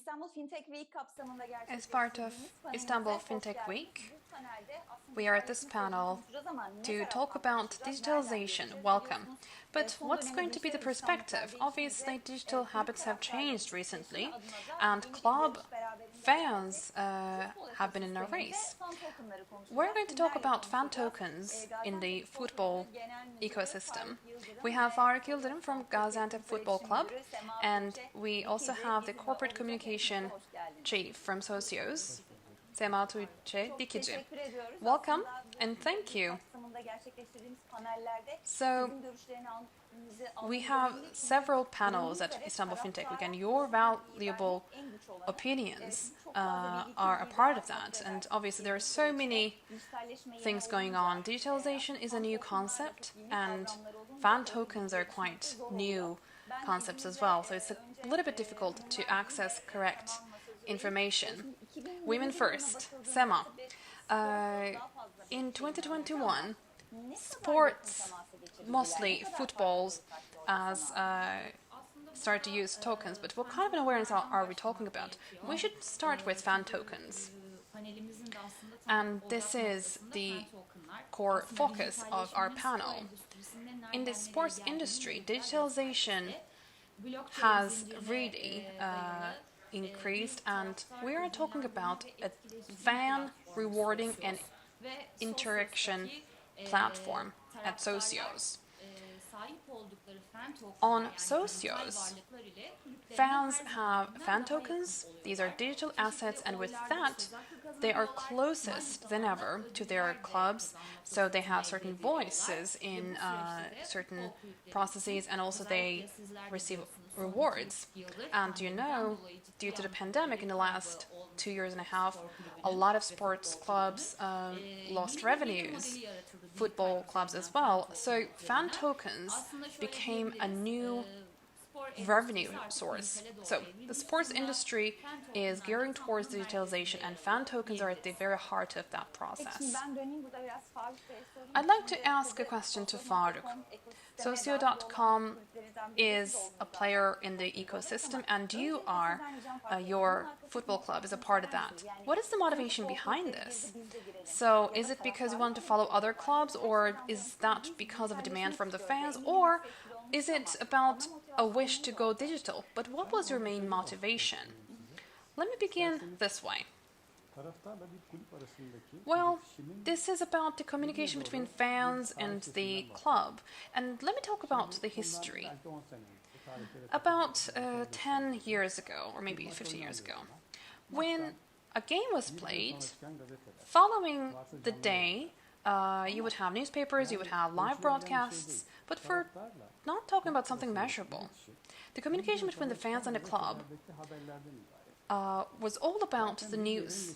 İstanbul Fintech Week kapsamında As part of Istanbul Fintech Week, we are at this panel to talk about digitalization. Welcome. But what's going to be the perspective? Obviously, digital habits have changed recently, and club fans have been in a race. We're going to talk about fan tokens in the football ecosystem. We have Faruk Yıldırım from Gaziantep Football Club, and we also have the corporate communication chief from Socios, Sema Tuğçe Dikici. Welcome and thank you. So, we have several panels at Istanbul Fintech Week, and your valuable opinions are a part of that. And obviously, there are so many things going on. Digitalization is a new concept, and fan tokens are quite new concepts as well. So it's a little bit difficult to access correct information. Women first, Sema. In 2021, sports, mostly footballs, as start to use tokens, but what kind of an awareness are we talking about? We should start with fan tokens. And this is the core focus of our panel. In the sports industry, digitalization has really increased, and we are talking about a fan rewarding and interaction platform at Socios. On Socios, fans have fan tokens. These are digital assets, and with that, they are closest than ever to their clubs. So they have certain voices in certain processes, and also they receive rewards. And you know, due to the pandemic in the last 2 years and a half, a lot of sports clubs lost revenues, football clubs as well. So fan tokens became a new revenue source. So the sports industry is gearing towards digitalization, and fan tokens are at the very heart of that process. I'd like to ask a question to Faruk. Socio.com is a player in the ecosystem, and you are, your football club is a part of that. What is the motivation behind this? So is it because you want to follow other clubs, or is that because of a demand from the fans, or is it about a wish to go digital? But what was your main motivation? Let me begin this way. Well, this is about the communication between fans and the club. And let me talk about the history. About 10 years ago, or maybe 15 years ago, when a game was played, following the day, you would have newspapers, you would have live broadcasts, but for not talking about something measurable, the communication between the fans and the club was all about the news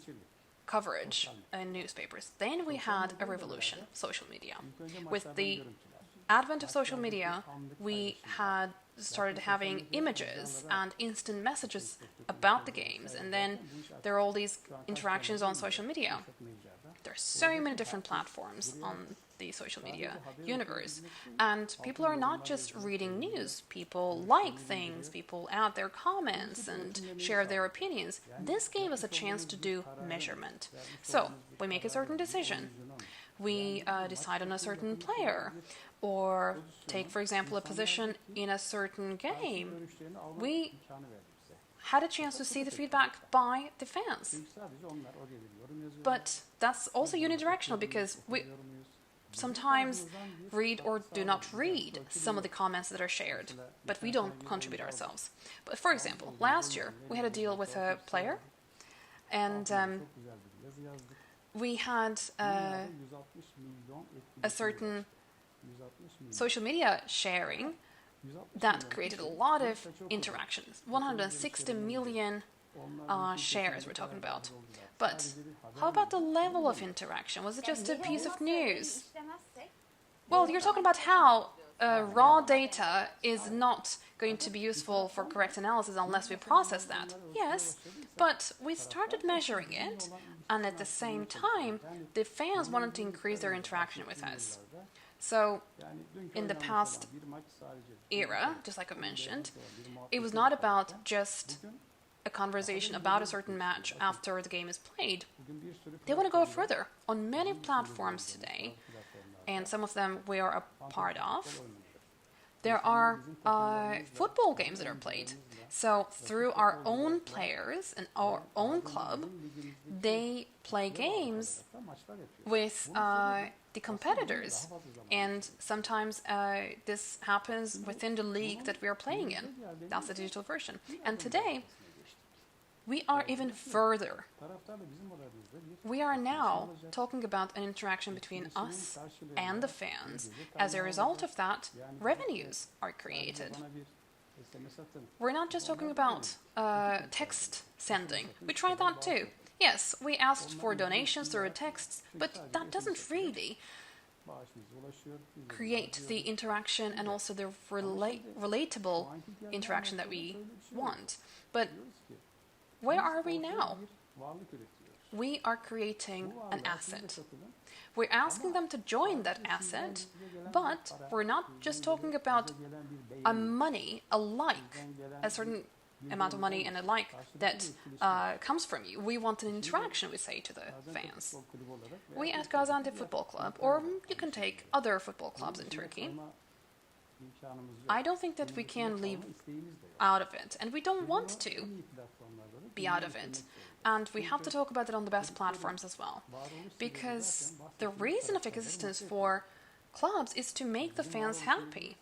coverage in newspapers. Then we had a revolution, social media. With the advent of social media, we had started having images and instant messages about the games, and then there are all these interactions on social media. There are so many different platforms on the social media universe, and people are not just reading news. People like things, people add their comments and share their opinions. This gave us a chance to do measurement. So we make a certain decision. We decide on a certain player, or take, for example, a position in a certain game. We had a chance to see the feedback by the fans. But that's also unidirectional, because we sometimes read or do not read some of the comments that are shared, but we don't contribute ourselves. But for example, last year we had a deal with a player, and we had a certain social media sharing that created a lot of interactions. 160 million shares we're talking about. But how about the level of interaction? Was it just a piece of news? Well, you're talking about how raw data is not going to be useful for correct analysis unless we process that. Yes, but we started measuring it, and at the same time, the fans wanted to increase their interaction with us. So, in the past era, just like I mentioned, it was not about just a conversation about a certain match after the game is played. They want to go further. On many platforms today, and some of them we are a part of, there are football games that are played. So through our own players and our own club, they play games with the competitors. And sometimes this happens within the league that we are playing in. That's the digital version. And today, we are even further. We are now talking about an interaction between us and the fans. As a result of that, revenues are created. We're not just talking about text sending. We tried that too. Yes, we asked for donations through texts, but that doesn't really create the interaction and also the relatable interaction that we want. But where are we now? We are creating an asset. We're asking them to join that asset, but we're not just talking about a money, a like, a certain amount of money and a like that comes from you. We want an interaction, we say to the fans. We at Gaziantep Football Club, or you can take other football clubs in Turkey, I don't think that we can leave out of it, and we don't want to be out of it. And we have to talk about it on the best platforms as well. Because the reason of existence for clubs is to make the fans happy.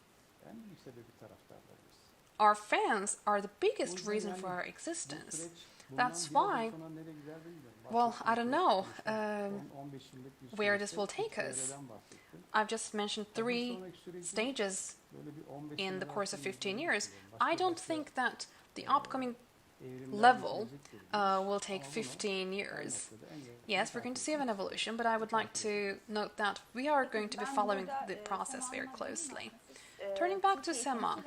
Our fans are the biggest reason for our existence. That's why, well, I don't know where this will take us. I've just mentioned 3 stages in the course of 15 years. I don't think that the upcoming level will take 15 years. Yes, we're going to see an evolution, but I would like to note that we are going to be following the process very closely. Turning back to Sema,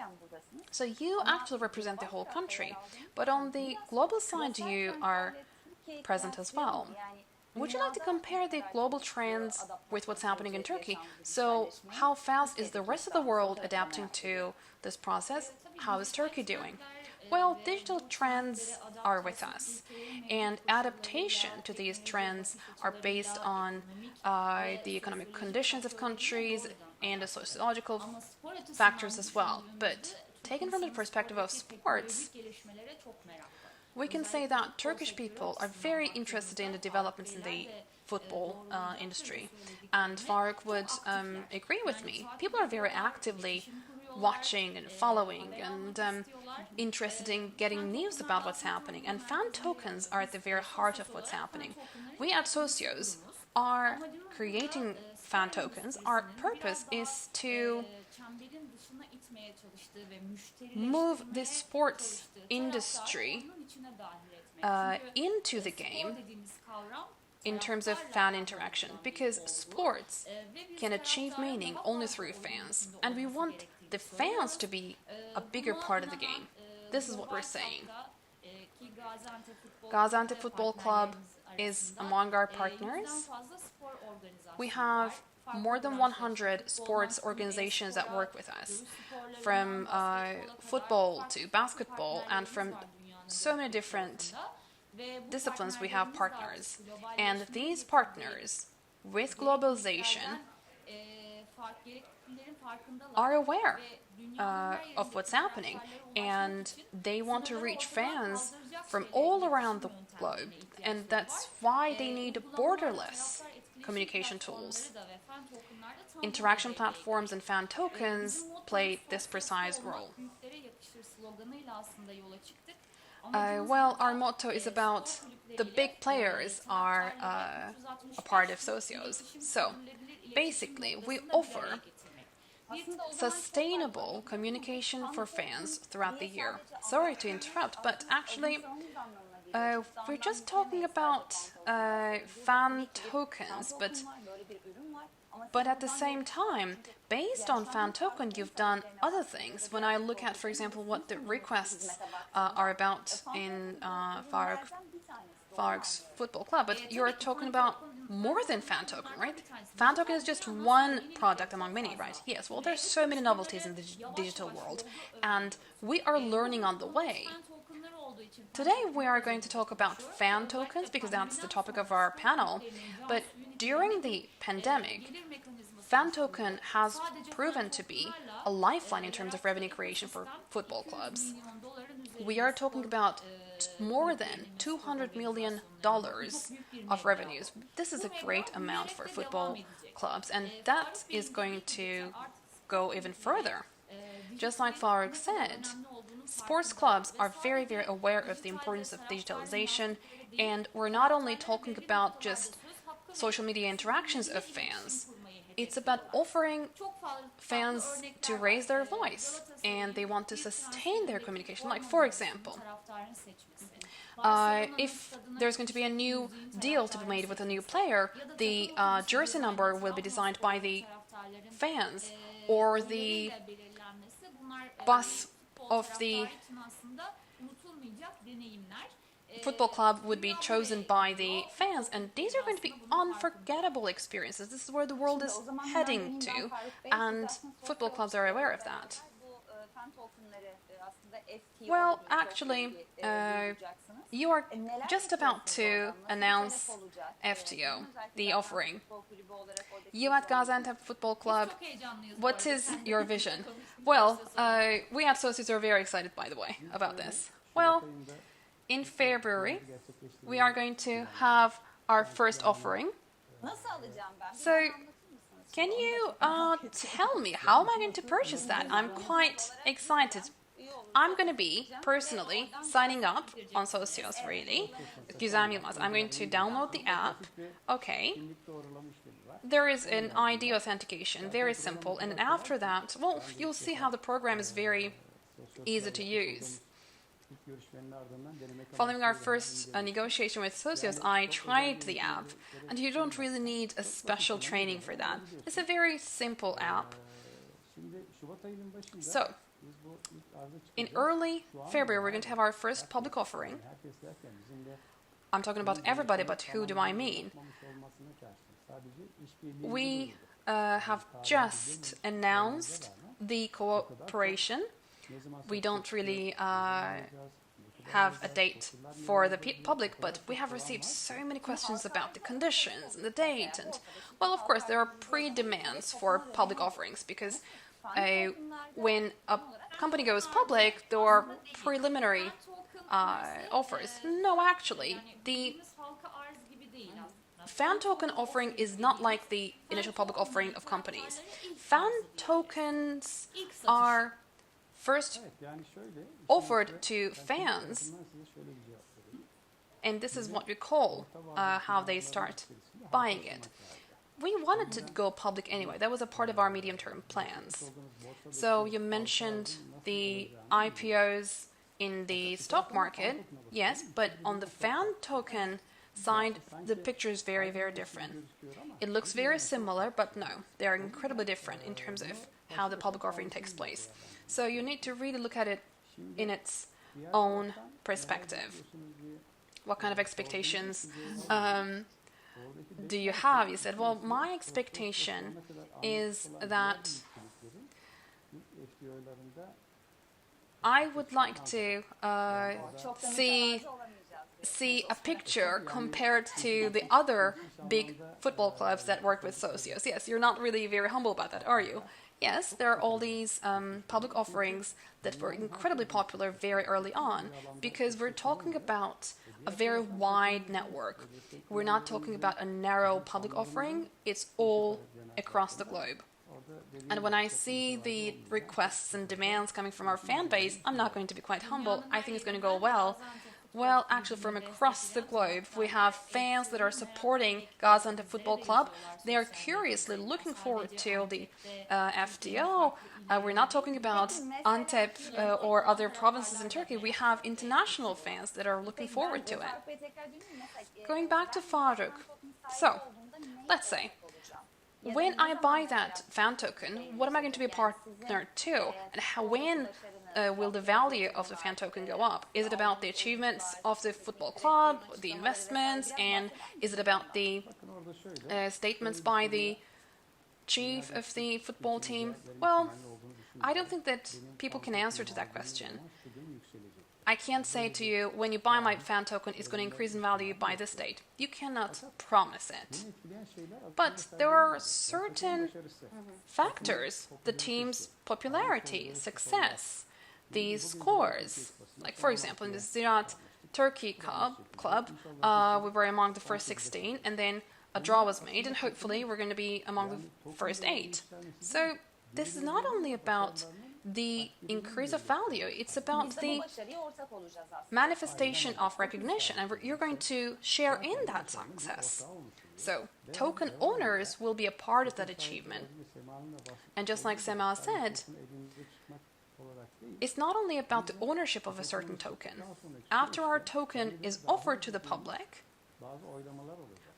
so you actually represent the whole country, but on the global side you are present as well. Would you like to compare the global trends with what's happening in Turkey? So how fast is the rest of the world adapting to this process? How is Turkey doing? Well, digital trends are with us, and adaptation to these trends are based on the economic conditions of countries and the sociological factors as well. But taken from the perspective of sports, we can say that Turkish people are very interested in the developments in the football industry. And Faruk would agree with me. People are very actively watching and following and interested in getting news about what's happening. And fan tokens are at the very heart of what's happening. We at Socios are creating fan tokens. Our purpose is to move the sports industry into the game in terms of fan interaction, because sports can achieve meaning only through fans, and we want the fans to be a bigger part of the game. This is what we're saying. Gaziantep Football Club is among our partners. We have more than 100 sports organizations that work with us, from football to basketball, and from so many different disciplines we have partners. And these partners, with globalization, are aware of what's happening, and they want to reach fans from all around the globe, and that's why they need borderless communication tools. Interaction platforms and fan tokens play this precise role. Well, our motto is about the big players are a part of Socios. So, basically, we offer sustainable communication for fans throughout the year. Sorry to interrupt, but actually, we're just talking about fan tokens, but at the same time, based on fan token, you've done other things. When I look at, for example, what the requests are about in Faruk's football club, but you're talking about more than fan token, right? Fan token is just one product among many, right? Yes, well, there's so many novelties in the digital world, and we are learning on the way. today we are going to talk about fan tokens because that's the topic of our panel. But during the pandemic, fan token has proven to be a lifeline in terms of revenue creation for football clubs. We are talking about more than $200 million of revenues. This is a great amount for football clubs, and that is going to go even further. Just like Faruk said, sports clubs are very, very aware of the importance of digitalization, and we're not only talking about just social media interactions of fans. It's about offering fans to raise their voice, and they want to sustain their communication. Like, for example, if there's going to be a new deal to be made with a new player, the jersey number will be designed by the fans, or the bus of the football club would be chosen by the fans, and these are going to be unforgettable experiences. This is where the world is heading to, and football clubs are aware of that. Well, actually, you are just about to announce FTO, the offering. You at Gaziantep Football Club, what is your vision? Well, we at Socios are very excited, by the way, about this. Well, in February, we are going to have our first offering. So, can you tell me, how am I going to purchase that? I'm quite excited. I'm going to be, personally, signing up on Socios, really. Güzem Yılmaz. I'm going to download the app. Okay. There is an ID authentication, very simple. And after that, well, you'll see how the program is very easy to use. Following our first negotiation with Socios, I tried the app, and you don't really need a special training for that. It's a very simple app. So, in early February, we're going to have our first public offering. I'm talking about everybody, but who do I mean? We have just announced the cooperation. We don't really have a date for the public, but we have received so many questions about the conditions and the date. And, well, of course, there are pre-demands for public offerings because when a company goes public, there are preliminary offers. No, actually, the fan token offering is not like the initial public offering of companies. Fan tokens are first offered to fans, and this is what we call how they start buying it. We wanted to go public anyway. That was a part of our medium-term plans. So you mentioned the IPOs in the stock market, yes, but on the fan token side, the picture is very, very different. It looks very similar, but no, they are incredibly different in terms of how the public offering takes place. So you need to really look at it in its own perspective. What kind of expectations do you have? You said, well, my expectation is that I would like to see a picture compared to the other big football clubs that work with Socios. Yes, you're not really very humble about that, are you? Yes, there are all these public offerings that were incredibly popular very early on because we're talking about a very wide network. We're not talking about a narrow public offering, it's all across the globe. And when I see the requests and demands coming from our fan base, I'm not going to be quite humble. I think it's going to go well. Well, actually, from across the globe, we have fans that are supporting Gaziantep Football Club. They are curiously looking forward to the FTO. We're not talking about Antep or other provinces in Turkey. We have international fans that are looking forward to it. Going back to Faruk. So, let's say, when I buy that fan token, what am I going to be a partner to? And when will the value of the fan token go up? Is it about the achievements of the football club, the investments, and is it about the statements by the chief of the football team? Well, I don't think that people can answer to that question. I can't say to you, when you buy my fan token, it's going to increase in value by this date. You cannot promise it. But there are certain factors, the team's popularity, success, these scores. Like, for example, in the Ziraat Turkey Club, we were among the first 16, and then a draw was made, and hopefully we're going to be among the first 8. So this is not only about the increase of value, it's about the manifestation of recognition, and you're going to share in that success. So token owners will be a part of that achievement. And just like Sema said, it's not only about the ownership of a certain token. After our token is offered to the public,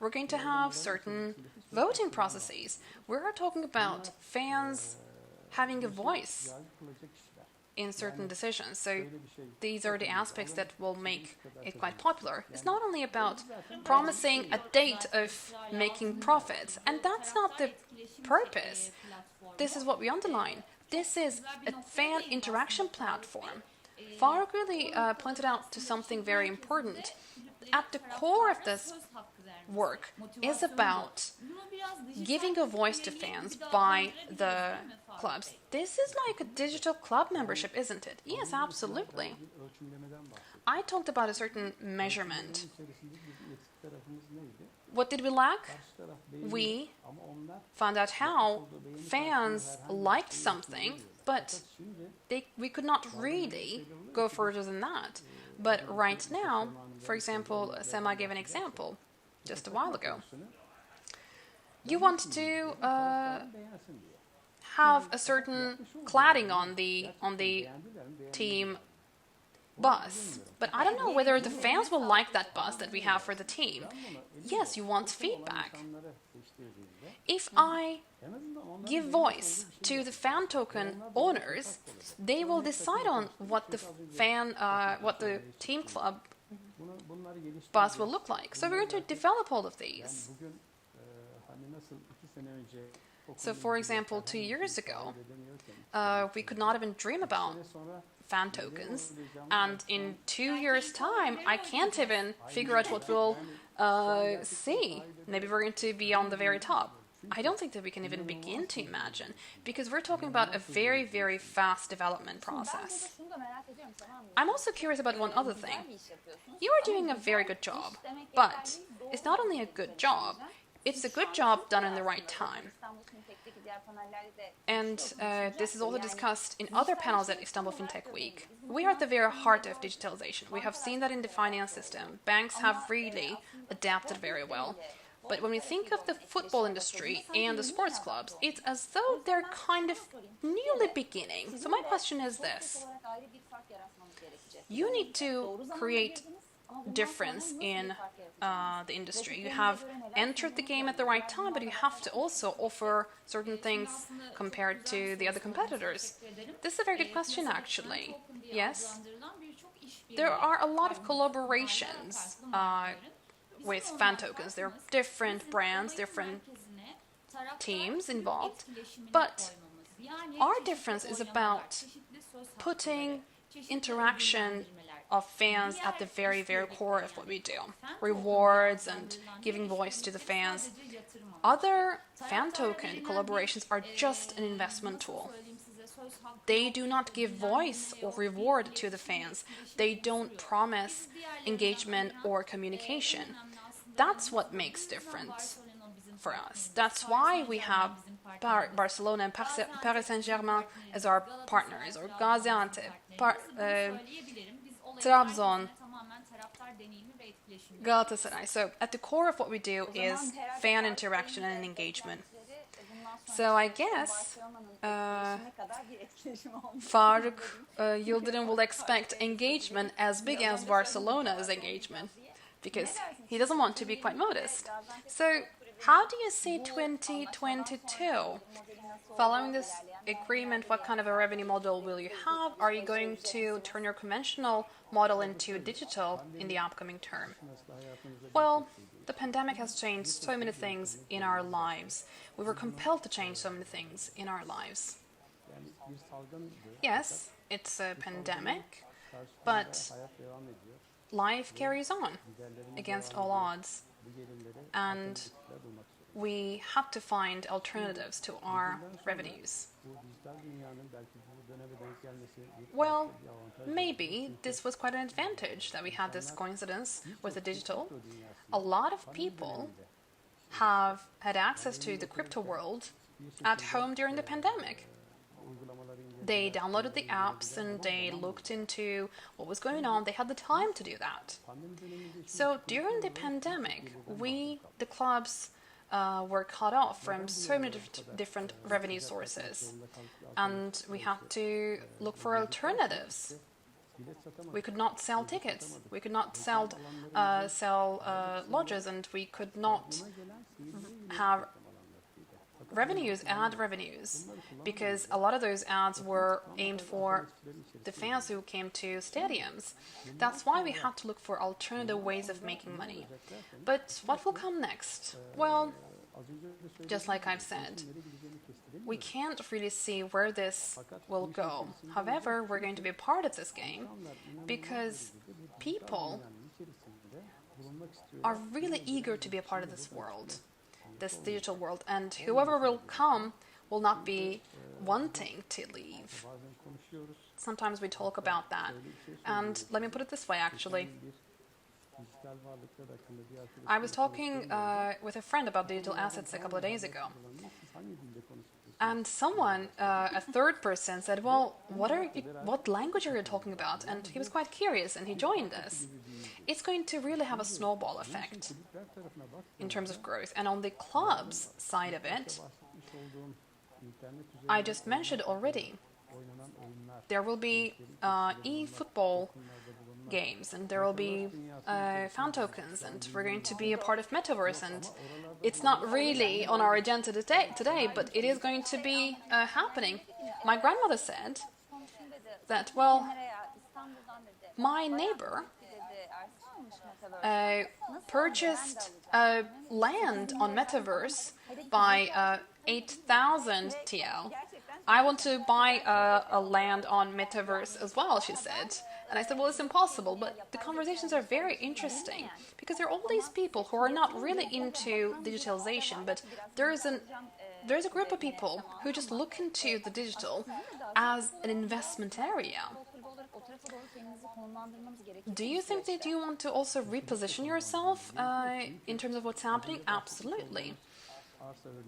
we're going to have certain voting processes. We're talking about fans having a voice in certain decisions. So these are the aspects that will make it quite popular. It's not only about promising a date of making profits, and that's not the purpose. This is what we underline. This is a fan interaction platform. Faruk really pointed out to something very important. At the core of this work is about giving a voice to fans by the clubs. This is like a digital club membership, isn't it? Yes, absolutely. I talked about a certain measurement. What did we lack? We found out how fans liked something, but we could not really go further than that. But right now, for example, Sema gave an example just a while ago. You want to have a certain cladding on the team bus, but I don't know whether the fans will like that bus that we have for the team. Yes, you want feedback. If I give voice to the fan token owners, they will decide on what the team club bus will look like. So we're going to develop all of these. So, for example, 2 years ago, we could not even dream about fan tokens, and in 2 years' time, I can't even figure out what we'll see. Maybe we're going to be on the very top. I don't think that we can even begin to imagine, because we're talking about a very, very fast development process. I'm also curious about one other thing. You are doing a very good job, but it's not only a good job, it's a good job done in the right time. And this is also discussed in other panels at Istanbul Fintech Week. We are at the very heart of digitalization. We have seen that in the finance system. Banks have really adapted very well. But when we think of the football industry and the sports clubs, it's as though they're kind of newly beginning. So my question is this. You need to create difference in the industry. You have entered the game at the right time, but you have to also offer certain things compared to the other competitors. This is a very good question, actually. Yes, there are a lot of collaborations with fan tokens. There are different brands, different teams involved, but our difference is about putting interaction of fans at the very, very core of what we do. Rewards and giving voice to the fans. Other fan token collaborations are just an investment tool. They do not give voice or reward to the fans. They don't promise engagement or communication. That's what makes difference for us. That's why we have Barcelona and Paris Saint-Germain as our partners, or Gaziantep, Trabzon, Galatasaray. So at the core of what we do is fan interaction and engagement. So I guess Faruk Yildirim will expect engagement as big as Barcelona's engagement, because he doesn't want to be quite modest. So how do you see 2022? Following this agreement, what kind of a revenue model will you have? Are you going to turn your conventional model into digital in the upcoming term? Well, the pandemic has changed so many things in our lives. We were compelled to change so many things in our lives. Yes, it's a pandemic, But life carries on against all odds, and we have to find alternatives to our revenues. Well, maybe this was quite an advantage that we had this coincidence with the digital. A lot of people have had access to the crypto world at home during the pandemic. They downloaded the apps and they looked into what was going on. They had the time to do that. So during the pandemic, the clubs, were cut off from so many different revenue sources, and we had to look for alternatives. We could not sell tickets, we could not sell lodges, and we could not have ad revenues, because a lot of those ads were aimed for the fans who came to stadiums. That's why we had to look for alternative ways of making money. But what will come next? Well, just like I've said, we can't really see where this will go. However, we're going to be a part of this game because people are really eager to be a part of this world, this digital world, and whoever will come will not be wanting to leave. Sometimes we talk about that, and let me put it this way, actually. I was talking with a friend about digital assets a couple of days ago, and someone, a third person, said, well, what language are you talking about? And he was quite curious, and he joined us. It's going to really have a snowball effect in terms of growth. And on the clubs side of it, I just mentioned already, there will be e-football games, and there will be fan tokens, and we're going to be a part of Metaverse, and it's not really on our agenda today, but it is going to be happening. My grandmother said that, well, my neighbor purchased land on Metaverse by 8,000 TL. I want to buy a land on Metaverse as well, she said. And I said, well, it's impossible, but the conversations are very interesting because there are all these people who are not really into digitalization, but there's a group of people who just look into the digital as an investment area. Do you think that you want to also reposition yourself in terms of what's happening? Absolutely.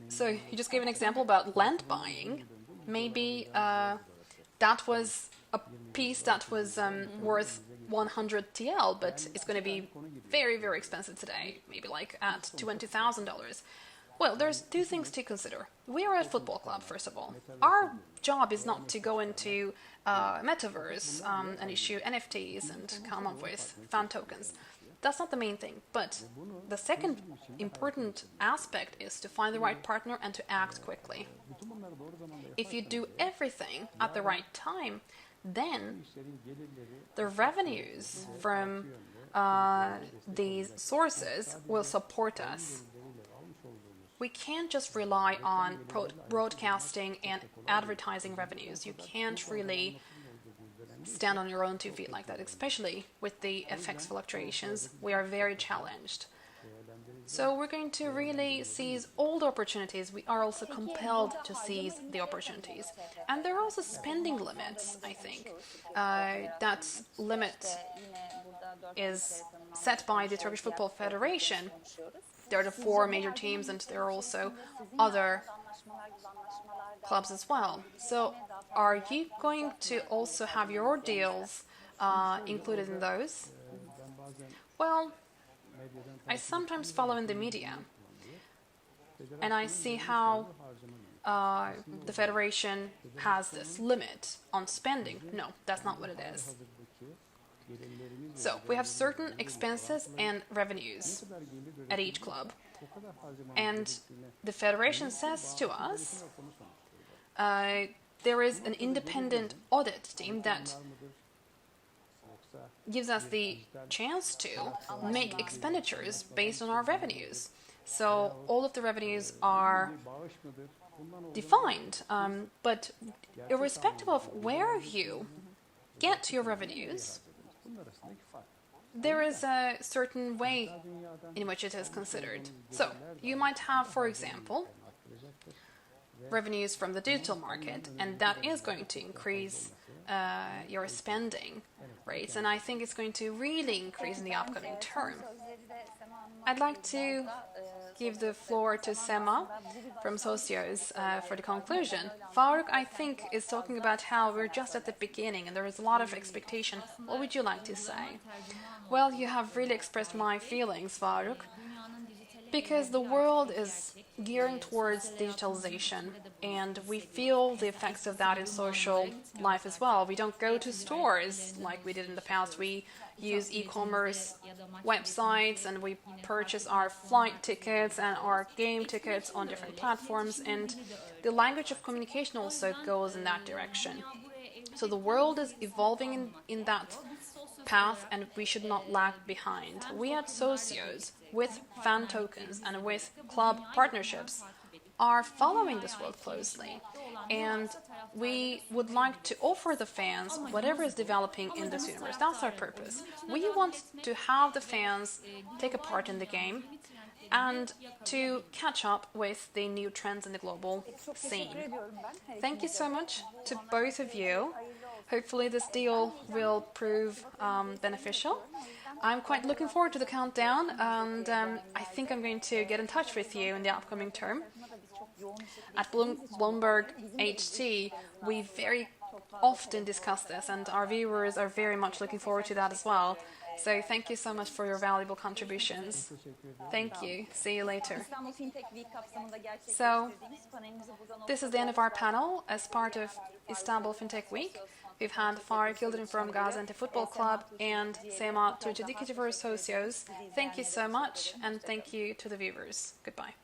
So you just gave an example about land buying. Maybe that was a piece that was worth 100 TL, but it's going to be very, very expensive today, maybe like at $20,000. Well, there's two things to consider. We are a football club, first of all. Our job is not to go into Metaverse and issue NFTs and come up with fan tokens. That's not the main thing. But the second important aspect is to find the right partner and to act quickly. If you do everything at the right time, then the revenues from these sources will support us. We can't just rely on broadcasting and advertising revenues. You can't really stand on your own 2 feet like that, especially with the FX fluctuations. We are very challenged. So we're going to really seize all the opportunities. We are also compelled to seize the opportunities. And there are also spending limits, I think. That limit is set by the Turkish Football Federation. There are the 4 major teams, and there are also other clubs as well. So are you going to also have your deals included in those? Well, I sometimes follow in the media, and I see how the Federation has this limit on spending. No, that's not what it is. So we have certain expenses and revenues at each club, and the Federation says to us there is an independent audit team that gives us the chance to make expenditures based on our revenues. So all of the revenues are defined, but irrespective of where you get your revenues, there is a certain way in which it is considered. So, you might have, for example, revenues from the digital market, and that is going to increase your spending rates, and I think it's going to really increase in the upcoming term. I'd like to give the floor to Sema from Socios for the conclusion. Faruk, I think, is talking about how we're just at the beginning and there is a lot of expectation. What would you like to say? Well, you have really expressed my feelings, Faruk, because the world is gearing towards digitalization, and we feel the effects of that in social life as well. We don't go to stores like we did in the past. We use e-commerce websites, and we purchase our flight tickets and our game tickets on different platforms, and the language of communication also goes in that direction. So the world is evolving in that path, and we should not lag behind. We at Socios, with fan tokens and with club partnerships, are following this world closely, and we would like to offer the fans whatever is developing in this universe. That's our purpose. We want to have the fans take a part in the game and to catch up with the new trends in the global scene. Thank you so much to both of you. Hopefully this deal will prove beneficial. I'm quite looking forward to the countdown, and I think I'm going to get in touch with you in the upcoming term. At Bloomberg HT, we very often discuss this, and our viewers are very much looking forward to that as well. So thank you so much for your valuable contributions. Thank you. See you later. So this is the end of our panel as part of Istanbul Fintech Week. We've had Faruk Yildirim from Gaziantep Football Club and Sema Tuğçedikeci for Socios. Thank you so much, and thank you to the viewers. Goodbye.